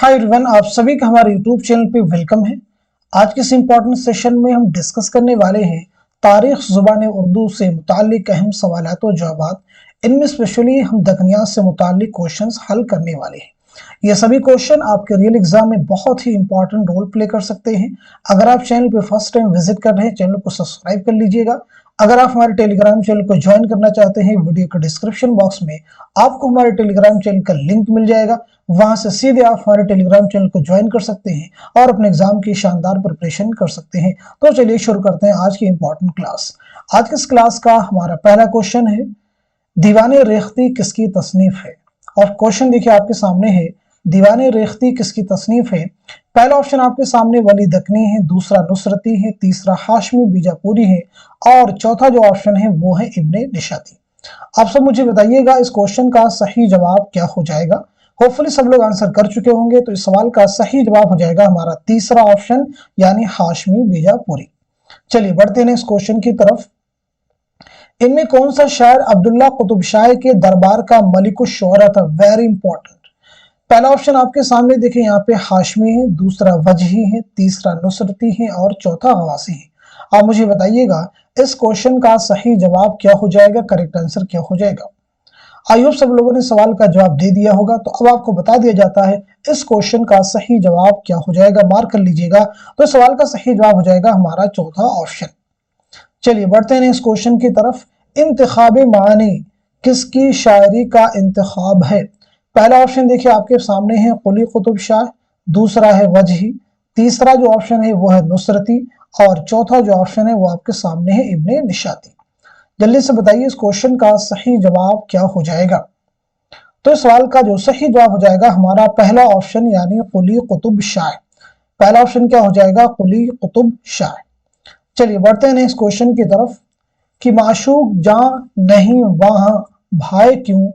Hi everyone, आप सभी का हमारे यूट्यूब चैनल पे वेलकम है। आज के इस इम्पोर्टेंट सेशन में हम डिस्कस करने वाले हैं तारीख ज़ुबान उर्दू से मुताल्लिक अहम सवालात और जवाबात। इनमें स्पेशली हम दकनियात से मुताल्लिक क्वेश्चंस हल करने वाले हैं। ये सभी क्वेश्चन आपके रियल एग्जाम में बहुत ही इंपॉर्टेंट रोल प्ले कर सकते हैं। अगर आप चैनल पे फर्स्ट टाइम विजिट कर रहे हैं, चैनल को सब्सक्राइब कर लीजिएगा। अगर आप हमारे टेलीग्राम चैनल को ज्वाइन करना चाहते हैं, वीडियो के डिस्क्रिप्शन बॉक्स में आपको हमारे टेलीग्राम चैनल का लिंक मिल जाएगा। वहां से सीधे आप हमारे टेलीग्राम चैनल को ज्वाइन कर सकते हैं और अपने एग्जाम की शानदार प्रिपरेशन कर सकते हैं। तो चलिए शुरू करते हैं आज की इंपॉर्टेंट क्लास। आज की इस क्लास का हमारा पहला क्वेश्चन है, दीवाने रेख्ती किसकी तसनीफ है? और क्वेश्चन देखिए आपके सामने है, दीवाने रेख्ती किसकी तसनीफ है? पहला ऑप्शन आपके सामने वली दकनी है, दूसरा नुसरती है, तीसरा हाशमी बीजापुरी है और चौथा जो ऑप्शन है वो है इब्ने निशाती। आप सब मुझे बताइएगा इस क्वेश्चन का सही जवाब क्या हो जाएगा। होपफुली सब लोग आंसर कर चुके होंगे, तो इस सवाल का सही जवाब हो जाएगा हमारा तीसरा ऑप्शन यानी हाशमी बीजापुरी। चलिए बढ़ते हैं इस क्वेश्चन की तरफ। इनमें कौन सा शायर अब्दुल्ला कुतुब शाह के दरबार का मलिकुश शुअरा था? Very important. पहला ऑप्शन आपके सामने देखिए, यहाँ पे हाशमी है, दूसरा वजही है, तीसरा नुसरती है और चौथा हवासी है। आप मुझे बताइएगा इस क्वेश्चन का सही जवाब क्या हो जाएगा, करेक्ट आंसर क्या हो जाएगा। आई होप सब लोगों ने सवाल का जवाब दे दिया होगा। तो अब आपको बता दिया जाता है इस क्वेश्चन का सही जवाब क्या हो जाएगा, मार्क कर लीजिएगा। तो सवाल का सही जवाब हो जाएगा हमारा चौथा ऑप्शन। चलिए बढ़ते हैं इस क्वेश्चन की तरफ। इंतखाब मानी किसकी शायरी का इंतखाब है? पहला ऑप्शन देखिए आपके सामने है कुली कुतुब शाह, दूसरा है वजही, तीसरा जो ऑप्शन है वो है नुसरती और चौथा जो ऑप्शन है वो आपके सामने है इब्ने निशाती। जल्दी से बताइए इस क्वेश्चन का सही जवाब क्या हो जाएगा। तो इस सवाल का जो सही जवाब हो जाएगा हमारा पहला ऑप्शन यानी कुली कुतुब शाह। पहला ऑप्शन क्या हो जाएगा? कुली कुतुब शाह। चलिए बढ़ते हैं इस क्वेश्चन की तरफ कि माशूक जान नहीं वहां भाई क्यों,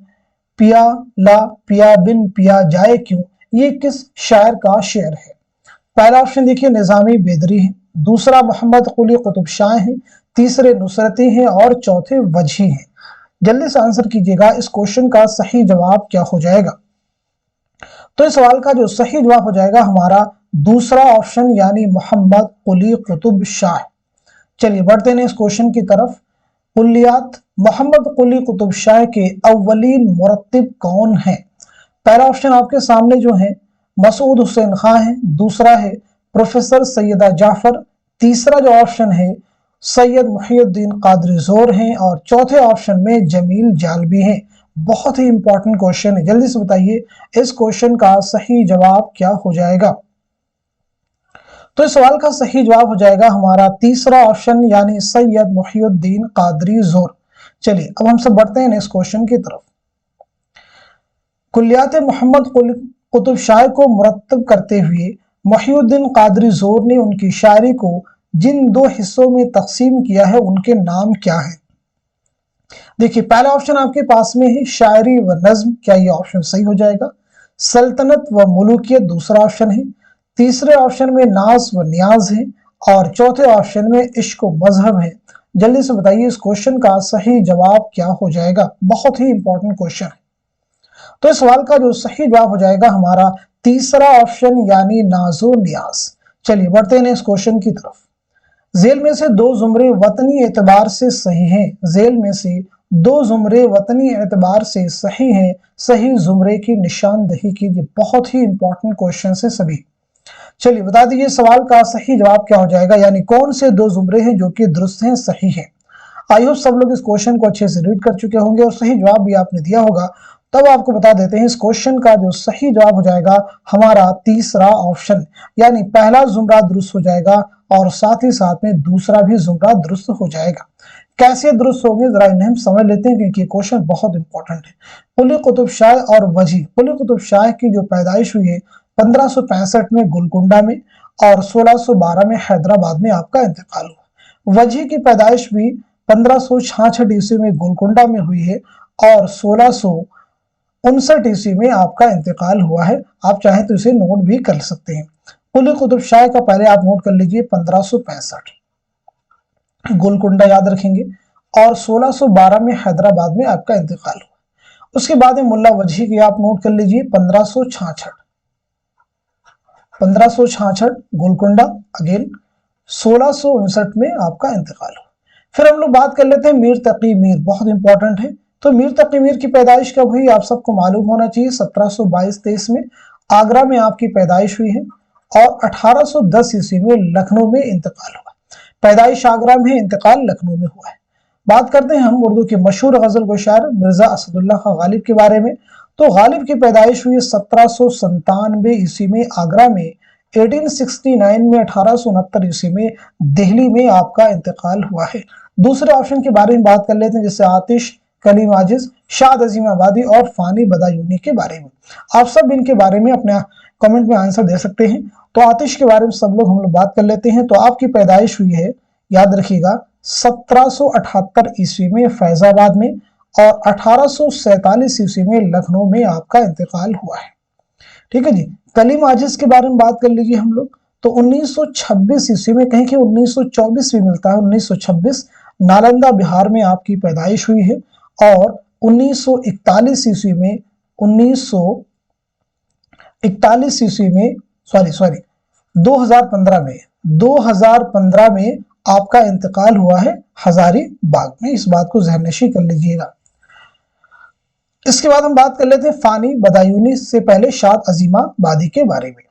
पिया ला पिया बिन पिया जाए क्यों, ये किस शायर का शेर है? पहला ऑप्शन देखिए निजामी बेदरी है, दूसरा मोहम्मद कुली कुतुब शाह है, तीसरे नुसरती हैं और चौथे वजही हैं। जल्दी से आंसर कीजिएगा इस क्वेश्चन का सही जवाब क्या हो जाएगा। तो इस सवाल का जो सही जवाब हो जाएगा हमारा दूसरा ऑप्शन यानी मोहम्मद कुली कुतुब शाह। चलिए बढ़ते हैं इस क्वेश्चन की तरफ। कुल्लियात मोहम्मद कुली कुतुब शाह के अव्वलीन मुरत्तिब कौन है? पहला ऑप्शन आपके सामने जो है मसूद हुसैन खां है, दूसरा है प्रोफेसर सैयदा जाफर, तीसरा जो ऑप्शन है सैयद मुहियुद्दीन कादरी जोर हैं और चौथे ऑप्शन में जमील जालबी हैं। बहुत ही इंपॉर्टेंट क्वेश्चन है, जल्दी से बताइए इस क्वेश्चन का सही जवाब क्या हो जाएगा। तो इस सवाल का सही जवाब हो जाएगा हमारा तीसरा ऑप्शन यानी सैयद मुहियुद्दीन कादरी जोर। चलिए अब हम सब बढ़ते हैं इस क्वेश्चन की तरफ। कुल्लियात मोहम्मद कुतुब शाह को मुरत्तब करते हुए मुहियुद्दीन कादरी जोर ने उनकी शायरी को जिन दो हिस्सों में तकसीम किया है उनके नाम क्या है? देखिए पहला ऑप्शन आपके पास में है शायरी व नज्म, क्या ये ऑप्शन सही हो जाएगा? सल्तनत व मुलूकियत दूसरा ऑप्शन है, तीसरे ऑप्शन में नाज व नियाज है और चौथे ऑप्शन में इश्क व मजहब है। जल्दी से बताइए इस क्वेश्चन का सही जवाब क्या हो जाएगा। बहुत ही इंपॉर्टेंट क्वेश्चन है। तो इस सवाल का जो सही जवाब हो जाएगा हमारा तीसरा ऑप्शन यानी नाजो नियाज। चलिए बढ़ते हैं इस क्वेश्चन की तरफ। जेल में से दो जुमरे वतनी एतबार से सही हैं, जेल में से दो जुमरे वतनी एतबार से सही हैं, सही जुमरे की निशानदही कीजिए। बहुत ही इंपॉर्टेंट क्वेश्चन है सभी। चलिए बता दीजिए सवाल का सही जवाब क्या हो जाएगा, यानी कौन से दो जुमरे हैं जो कि दुरुस्त हैं, सही हैं। आई होप सब लोग इस क्वेश्चन को अच्छे से रीड कर चुके होंगे और सही जवाब भी आपने दिया होगा। तब आपको बता देते हैं इस क्वेश्चन का जो सही जवाब हो जाएगा हमारा तीसरा ऑप्शन, यानी पहला जुमरा दुरुस्त हो जाएगा और साथ ही साथ में दूसरा भी जुमरा दुरुस्त हो जाएगा। कैसे दुरुस्त होंगे जरा इन्हें हम समझ लेते हैं क्योंकि क्वेश्चन बहुत इंपॉर्टेंट है। कुली कुतुब शाह और वजही। कुली कुतुब शाह की जो पैदाइश हुई है 1565 में गोलकुंडा में और 1612 में हैदराबाद में आपका इंतकाल हुआ। वजही की पैदाइश भी 1566 ईस्वी में गोलकुंडा में हुई है और 1659 ईस्वी में आपका इंतकाल हुआ है। आप चाहें तो इसे नोट भी कर सकते हैं। कुली कुतुब शाह का पहले आप नोट कर लीजिए 1565 गोलकुंडा याद रखेंगे और 1612 में हैदराबाद में आपका इंतकाल हुआ। उसके बाद मुल्ला वजही की आप नोट कर लीजिए 1566 1566 गोलकोंडा, अगेन 1659 में आपका इंतकाल हुआ। फिर हम लोग बात कर लेते हैं मीर तकी मीर, बहुत इंपॉर्टेंट है। तो मीर तकी मीर की पैदाइश कब हुई आप सबको मालूम होना चाहिए, 1722-23 में आगरा में आपकी पैदाइश हुई है और 1810 ईस्वी में लखनऊ में इंतकाल हुआ। पैदाइश आगरा में, इंतकाल लखनऊ में हुआ है। बात करते हैं हम उर्दू के मशहूर गजल को शायर मिर्जा असदुल्लाह खां गालिब के बारे में। तो गालिब की पैदाइश हुई 1797 ईस्वी में आगरा में, 1869 में, 1869 ईस्वी में दिल्ली में आपका इंतकाल हुआ है। दूसरे ऑप्शन के बारे में बात कर लेते हैं, जैसे आतिश, कलीम आजिज, शाद अजीम आबादी और फानी बदायूनी के बारे में। आप सब इनके बारे में अपने कमेंट में आंसर दे सकते हैं। तो आतिश के बारे में सब लोग हम लोग बात कर लेते हैं। तो आपकी पैदाइश हुई है, याद रखिएगा, 1778 ईस्वी में फैजाबाद में और 1847 ईस्वी में लखनऊ में आपका इंतकाल हुआ है। ठीक है जी। कलीम आजिज के बारे में बात कर लीजिए हम लोग। तो 1926 ईस्वी में, कहीं कि 1924 भी मिलता है, 1926 नालंदा बिहार में आपकी पैदाइश हुई है और 1941 ईस्वी में 2015 में आपका इंतकाल हुआ है हजारीबाग में। इस बात को ज़हननशीं कर लीजिएगा। इसके बाद हम बात कर लेते हैं फानी बदायूनी से पहले शाद अजीमाबादी के बारे में।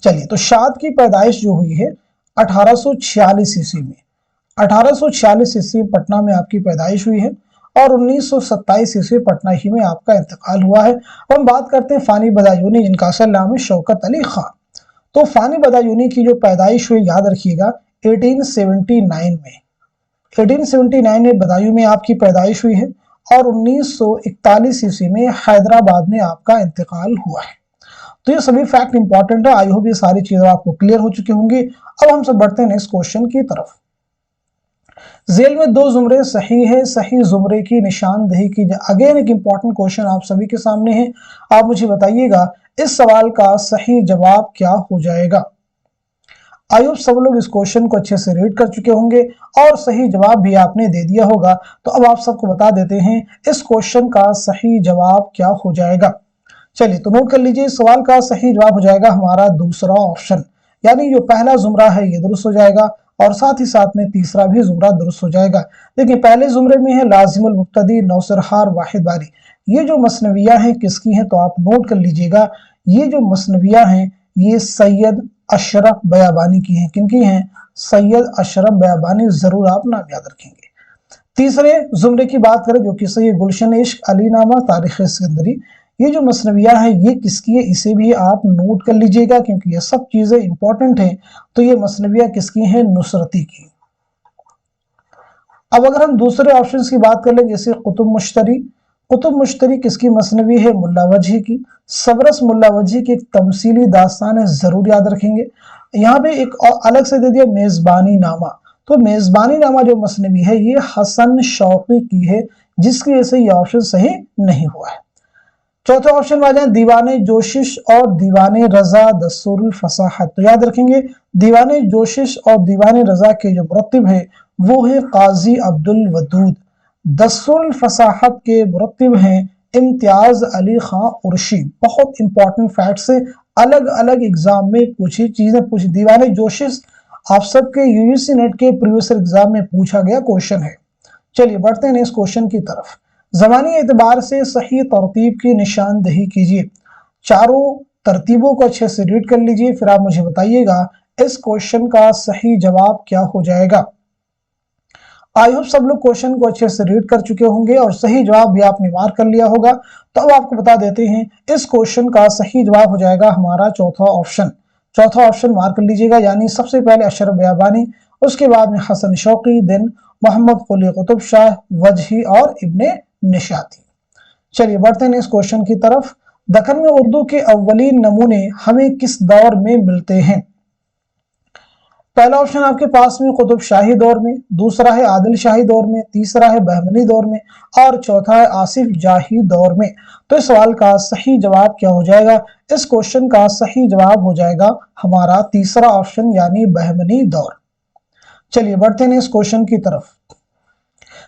चलिए, तो शाद की पैदाइश जो हुई है 1846 ईस्वी में, 1846 ईस्वी पटना में आपकी पैदाइश हुई है और 1927 ईस्वी पटना ही में आपका इंतकाल हुआ है। अब हम बात करते हैं फानी बदायूनी, जिनका असल नाम है शौकत अली खान। तो फानी बदायूनी की जो पैदाइश हुई, याद रखिएगा, 1879 में, 1879 में बदायूं में आपकी पैदाइश हुई है और 1941 ईस्वी में हैदराबाद में आपका इंतकाल हुआ है। तो ये सभी फैक्ट इंपॉर्टेंट है। आई होप ये सारी चीजें आपको क्लियर हो चुकी होंगी। अब हम सब बढ़ते हैं नेक्स्ट क्वेश्चन की तरफ। जेल में दो जुमरे सही है, सही जुमरे की निशानदेही कीजिए। अगेन एक इंपॉर्टेंट क्वेश्चन आप सभी के सामने है। आप मुझे बताइएगा इस सवाल का सही जवाब क्या हो जाएगा। आई होप सब लोग इस क्वेश्चन को अच्छे से रीड कर चुके होंगे और सही जवाब भी आपने दे दिया होगा। तो अब आप सबको बता देते हैं इस क्वेश्चन का सही जवाब क्या हो जाएगा। चलिए, तो नोट कर लीजिए, इस सवाल का सही जवाब हो जाएगा हमारा दूसरा ऑप्शन, यानी जो पहला जुमरा है ये दुरुस्त हो जाएगा और साथ ही साथ में तीसरा भी जुमरा दुरुस्त हो जाएगा। देखिए, पहले जुमरे में है लाजिमुल मुक्तदी, नौसरहार, वाहिद बारी। ये जो मसनवियाँ हैं किसकी हैं, तो आप नोट कर लीजिएगा, ये जो मसनवियाँ हैं ये सैयद अशरफ बयाबानी की हैं। किनकी हैं? सैयद अशरफ बयाबानी। जरूर आप नाम याद रखेंगे। तीसरे जुमरे की बात करें जो कि सही गुलशन इश्क, अली नामा, तारीख सिकंदरी। ये जो मसनवियाँ हैं ये किसकी है, इसे भी आप नोट कर लीजिएगा क्योंकि ये सब चीजें इंपॉर्टेंट हैं। तो ये मसनवियाँ किसकी हैं? नुसरती की। अब अगर हम दूसरे ऑप्शन की बात कर लें, जैसे कुतुब मुश्तरी, कुतुब मुश्तरी किसकी मसनवी है? मुल्ला वजही की। सबरस मुल्ला वजही की एक तमसीली दास्तान है, जरूर याद रखेंगे। यहाँ पे एक और अलग से दे दिया मेजबानी नामा। तो मेजबानी नामा जो मसनवी है ये हसन शौकी की है, जिसकी वजह से ये ऑप्शन सही नहीं हुआ है। चौथे ऑप्शन में आ जाए दीवाने जोशिश और दीवाने रजा दस्तूरुल फसाहत। तो याद रखेंगे दीवाने जोशिश और दीवाने रजा के जो मुरत्तिब है वो है काजी अब्दुल वदूद। दस्तूरुल फसाहत के मुरत्तिब हैं इम्तियाज अली खां उर्शी। बहुत इंपॉर्टेंट फैक्ट्स है, अलग अलग एग्जाम में पूछी चीजें पूछी। दीवाने जोशिश आप सबके यूजीसी नेट के प्रीवियस एग्जाम में पूछा गया क्वेश्चन है। चलिए बढ़ते हैं इस क्वेश्चन की तरफ। ज़मानी एतबार से सही तरतीब की निशानदेही कीजिए। चारों तरतीबों को अच्छे से रीड कर लीजिए, फिर आप मुझे बताइएगा इस क्वेश्चन का सही जवाब क्या हो जाएगा। आई होप सब लोग क्वेश्चन को अच्छे से रीड कर चुके होंगे और सही जवाब भी आपने मार्क कर लिया होगा। तो अब आपको बता देते हैं इस क्वेश्चन का सही जवाब हो जाएगा हमारा चौथा ऑप्शन। चौथा ऑप्शन मार्क कर लीजिएगा, यानी सबसे पहले अशरफ बयाबानी, उसके बाद में हसन शौकी, देन मोहम्मद कुली कुतुब शाह, वजही और इब्ने निशाती। चलिए बढ़ते हैं इस क्वेश्चन की तरफ। दक्कन में उर्दू के अव्वलीन नमूने हमें किस दौर में मिलते हैं? पहला ऑप्शन आपके पास में कुतुब शाही दौर में, दूसरा है आदिल शाही दौर में, तीसरा है बहमनी दौर में और चौथा है आसिफ जाही दौर में। तो इस सवाल का सही जवाब क्या हो जाएगा? इस क्वेश्चन का सही जवाब हो जाएगा हमारा तीसरा ऑप्शन, यानी बहमनी दौर। चलिए बढ़ते हैं इस क्वेश्चन की तरफ।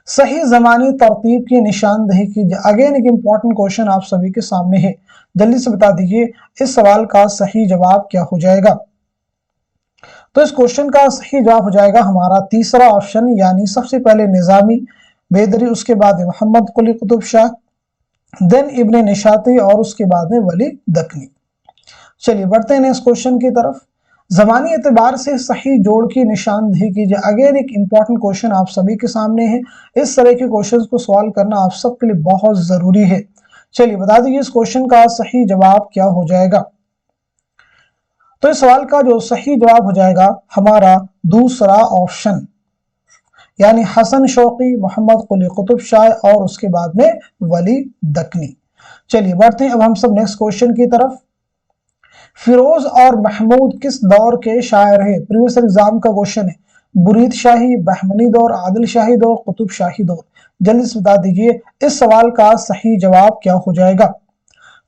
सही ज़मानी तरतीब की निशानदही कीजिए। अगेन एक इंपॉर्टेंट क्वेश्चन आप सभी के सामने है, जल्दी से बता दीजिए इस सवाल का सही जवाब क्या हो जाएगा। तो इस क्वेश्चन का सही जवाब हो जाएगा हमारा तीसरा ऑप्शन, यानी सबसे पहले निजामी बेदरी, उसके बाद मोहम्मद कुली कुतुब शाह, देन इब्ने निशाती और उसके बाद में वली दकनी। चलिए बढ़ते हैं इस क्वेश्चन की तरफ। ज़मानी एतबार से सही जोड़ की निशानदेही कीजिए। अगेन एक इंपॉर्टेंट क्वेश्चन आप सभी के सामने है। इस तरह के क्वेश्चंस को सॉल्व करना आप सबके लिए बहुत जरूरी है। चलिए बता दीजिए इस क्वेश्चन का सही जवाब क्या हो जाएगा। तो इस सवाल का जो सही जवाब हो जाएगा हमारा दूसरा ऑप्शन, यानी हसन शौकी, मोहम्मद कुली कुतुब शाह और उसके बाद में वली दकनी। चलिए बढ़ते हैं अब हम सब नेक्स्ट क्वेश्चन की तरफ। फिरोज और महमूद किस दौर के शायर हैं? प्रीवियस एग्जाम का क्वेश्चन है। बुरीद शाही, बहमनी दौर, आदिल शाही दौर, कुतुब शाही दौर। जल्दी से बता दीजिए इस सवाल का सही जवाब क्या हो जाएगा।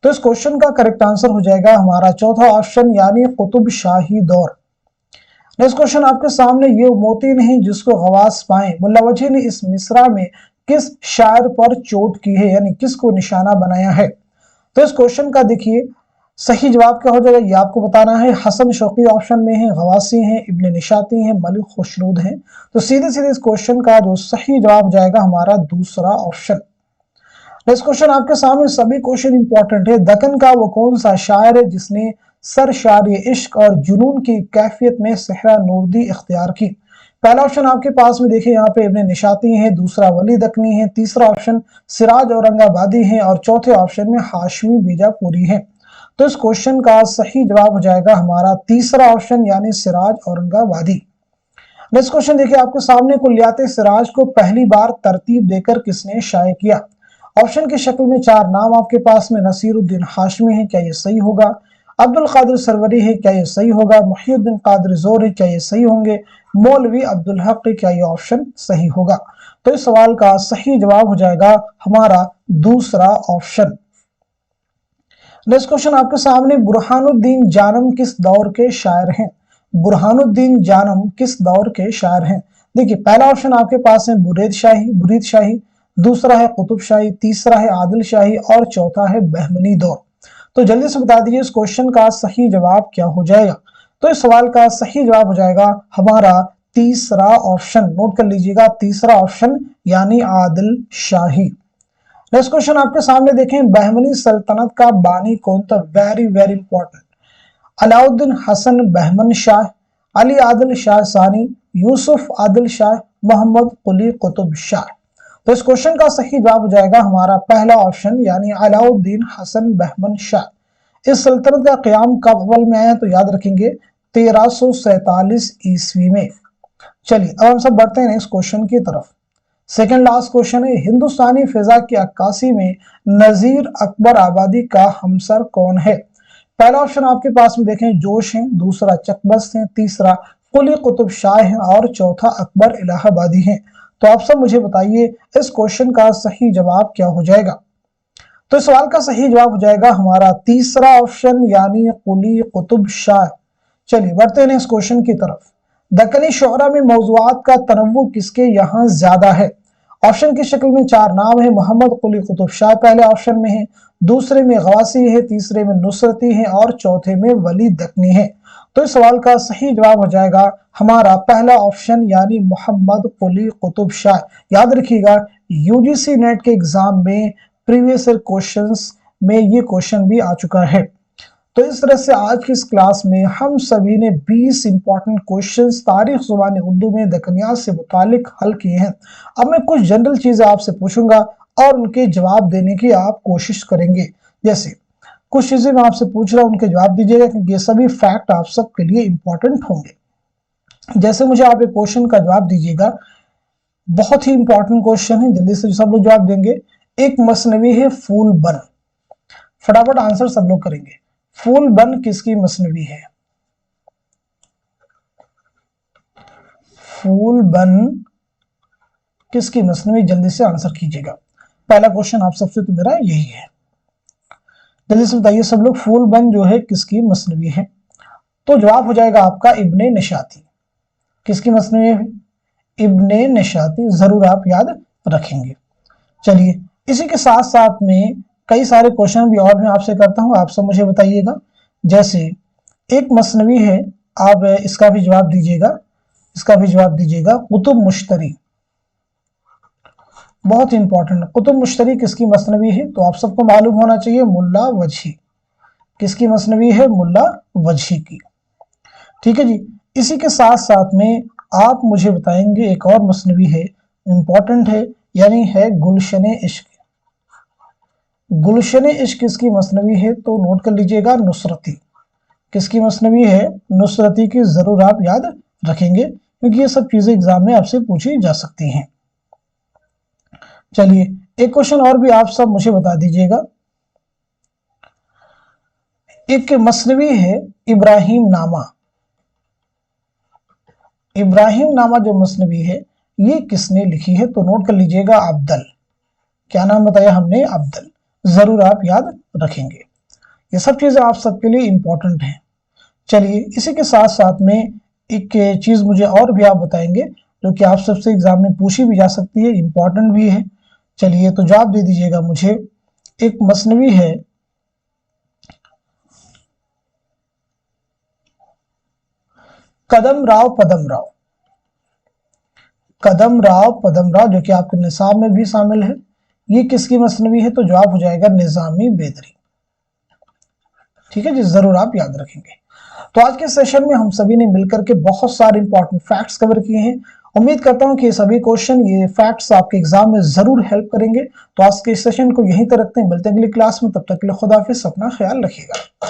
तो इस क्वेश्चन का करेक्ट आंसर हो जाएगा हमारा चौथा ऑप्शन, यानी कुतुब शाही दौर। नेक्स्ट क्वेश्चन आपके सामने, ये मोती नहीं जिसको गवास पाए, मुल्ला वजह ने इस मिसरा में किस शायर पर चोट की है, यानी किसको निशाना बनाया है। तो इस क्वेश्चन का देखिए सही जवाब क्या हो जाएगा, ये आपको बताना है। हसन शौकी ऑप्शन में है, गवासी हैं, इब्ने निशाती हैं, मलिक खुशरूद हैं। तो सीधे सीधे इस क्वेश्चन का जो सही जवाब हो जाएगा हमारा दूसरा ऑप्शन। नेक्स्ट क्वेश्चन आपके सामने, सभी क्वेश्चन इंपॉर्टेंट है। दक्कन का वो कौन सा शायर है जिसने सरशारी इश्क और जुनून की कैफियत में सहरा नूरदी इख्तियार की? पहला ऑप्शन आपके पास में देखिए यहाँ पे इब्ने निशाती है, दूसरा वली दकनी है, तीसरा ऑप्शन सिराज औरंगाबादी है और चौथे ऑप्शन में हाशमी बीजापुरी है। तो इस क्वेश्चन का सही जवाब हो जाएगा हमारा तीसरा ऑप्शन, यानी सिराज औरंगाबादी। नेक्स्ट क्वेश्चन देखिए आपके सामने, कुल्लियात सिराज को पहली बार तरतीब देकर किसने शाये किया? ऑप्शन की शक्ल में चार नाम आपके पास में, नसीरुद्दीन हाशमी है, क्या ये सही होगा? अब्दुल कादिर सरवरी है, क्या ये सही होगा? मुहियुद्दीन कादिर जोर है, क्या ये सही होंगे? मौलवी अब्दुल हक है, क्या ये ऑप्शन सही होगा? तो इस सवाल का सही जवाब हो जाएगा हमारा दूसरा ऑप्शन। नेक्स्ट क्वेश्चन आपके सामने, बुरहानुद्दीन जानम किस दौर के शायर हैं? बुरहानुद्दीन जानम किस दौर के शायर हैं? देखिए पहला ऑप्शन आपके पास है बुरीद शाही, दूसरा है कुतुब शाही, तीसरा है आदिल शाही और चौथा है बहमनी दौर। तो जल्दी से बता दीजिए इस क्वेश्चन का सही जवाब क्या हो जाएगा। तो इस सवाल का सही जवाब हो जाएगा हमारा तीसरा ऑप्शन। नोट कर लीजिएगा तीसरा ऑप्शन, यानी आदिल शाही। नेक्स्ट क्वेश्चन आपके सामने देखें, बहमनी सल्तनत का बानी कौन था? Very very important. Alauddin Hasan Bahman Shah, Ali Adil Shah Sani, Yusuf Adil Shah, Mohammad कुली कुतुब शाह। तो इस क्वेश्चन का सही जवाब हो जाएगा हमारा पहला ऑप्शन, यानी अलाउद्दीन हसन बहमन शाह। इस सल्तनत का क़याम कब अव्वल में आया? तो याद रखेंगे 1347 ईस्वी में। चलिए अब हम सब बढ़ते हैं नेक्स्ट क्वेश्चन की तरफ। सेकेंड लास्ट क्वेश्चन है, हिंदुस्तानी फिजा की अक्कासी में नजीर अकबर आबादी का हमसर कौन है? पहला ऑप्शन आपके पास में देखें जोश है, दूसरा चकबस्त है, तीसरा कुली कुतुब शाह है और चौथा अकबर इलाहाबादी है। तो आप सब मुझे बताइए इस क्वेश्चन का सही जवाब क्या हो जाएगा। तो इस सवाल का सही जवाब हो जाएगा हमारा तीसरा ऑप्शन, यानी कुली कुतुब शाह। चलिए बढ़ते हैं इस क्वेश्चन की तरफ। दक्कनी शुअरा में मौज़ूआत का तनव्वु किसके यहाँ ज्यादा है? ऑप्शन की शक्ल में चार नाम है, मोहम्मद कुली कुतुब शाह पहले ऑप्शन में है, दूसरे में गवासी है, तीसरे में नुसरती है और चौथे में वली दकनी है। तो इस सवाल का सही जवाब हो जाएगा हमारा पहला ऑप्शन, यानी मोहम्मद कुली कुतुब शाह। याद रखिएगा यूजीसी नेट के एग्जाम में प्रीवियस ईयर क्वेश्चंस में ये क्वेश्चन भी आ चुका है। तो इस तरह से आज की इस क्लास में हम सभी ने 20 इंपॉर्टेंट क्वेश्चंस तारीख ज़ुबान उर्दू में दक्कनियात से मुतालिक हल किए हैं। अब मैं कुछ जनरल चीज़ें आपसे पूछूंगा और उनके जवाब देने की आप कोशिश करेंगे। जैसे कुछ चीज़ें मैं आपसे पूछ रहा हूँ, उनके जवाब दीजिएगा क्योंकि ये सभी फैक्ट आप सबके लिए इंपॉर्टेंट होंगे। जैसे मुझे आप एक क्वेश्चन का जवाब दीजिएगा, बहुत ही इंपॉर्टेंट क्वेश्चन है, जल्दी से सब लोग जवाब देंगे। एक मसनवी है फूल बन, फटाफट आंसर सब लोग करेंगे। फूल बन किसकी मसनवी है? फूल बन किसकी मसनवी? जल्दी से आंसर कीजिएगा। पहला क्वेश्चन आप सबसे तो मेरा यही है, जल्दी से बताइए सब लोग, फूल बन जो है किसकी मसनवी है? तो जवाब हो जाएगा आपका इब्ने निशाती। किसकी मसनवी है? इब्ने निशाती। जरूर आप याद रखेंगे। चलिए, इसी के साथ साथ में कई सारे क्वेश्चन भी और मैं आपसे करता हूं, आप सब मुझे बताइएगा। जैसे एक मसनवी है, आप इसका भी जवाब दीजिएगा, कुतुब मुश्तरी, बहुत इंपॉर्टेंट। कुतुब मुश्तरी किसकी मसनवी है? तो आप सबको मालूम होना चाहिए, मुल्ला वजही। किसकी मसनवी है? मुल्ला वजही की। ठीक है जी। इसी के साथ साथ में आप मुझे बताएंगे एक और मसनवी है, इंपॉर्टेंट है, यानी है गुलशन इश्क। गुलशन इश्क किसकी मसनवी है? तो नोट कर लीजिएगा, नुसरती। किसकी मसनवी है? नुसरती की। जरूर आप याद रखेंगे, क्योंकि ये सब चीजें एग्जाम में आपसे पूछी जा सकती हैं। चलिए, एक क्वेश्चन और भी आप सब मुझे बता दीजिएगा। एक मसनवी है इब्राहिम नामा। इब्राहिम नामा जो मसनवी है, ये किसने लिखी है? तो नोट कर लीजिएगा, अब्दल। क्या नाम बताया हमने? अब्दल। जरूर आप याद रखेंगे। ये सब चीजें आप सबके लिए इंपॉर्टेंट हैं। चलिए, इसी के साथ साथ में एक चीज मुझे और भी आप बताएंगे, जो कि आप सबसे एग्जाम में पूछी भी जा सकती है, इंपॉर्टेंट भी है। चलिए, तो जवाब दे दीजिएगा मुझे। एक मसनवी है कदम राव पदम राव। कदम राव पदम राव, जो कि आपके निसाब में भी शामिल है, ये किसकी मसनवी है? तो जवाब हो जाएगा निजामी बेदरी। ठीक है जी, जरूर आप याद रखेंगे। तो आज के सेशन में हम सभी ने मिलकर के बहुत सारे इंपॉर्टेंट फैक्ट्स कवर किए हैं। उम्मीद करता हूं कि ये सभी क्वेश्चन, ये फैक्ट्स आपके एग्जाम में जरूर हेल्प करेंगे। तो आज के सेशन को यहीं तक रखते हैं, मिलते हैं अगली क्लास में। तब तक के लिए खुदा हाफिज, अपना ख्याल रखिएगा।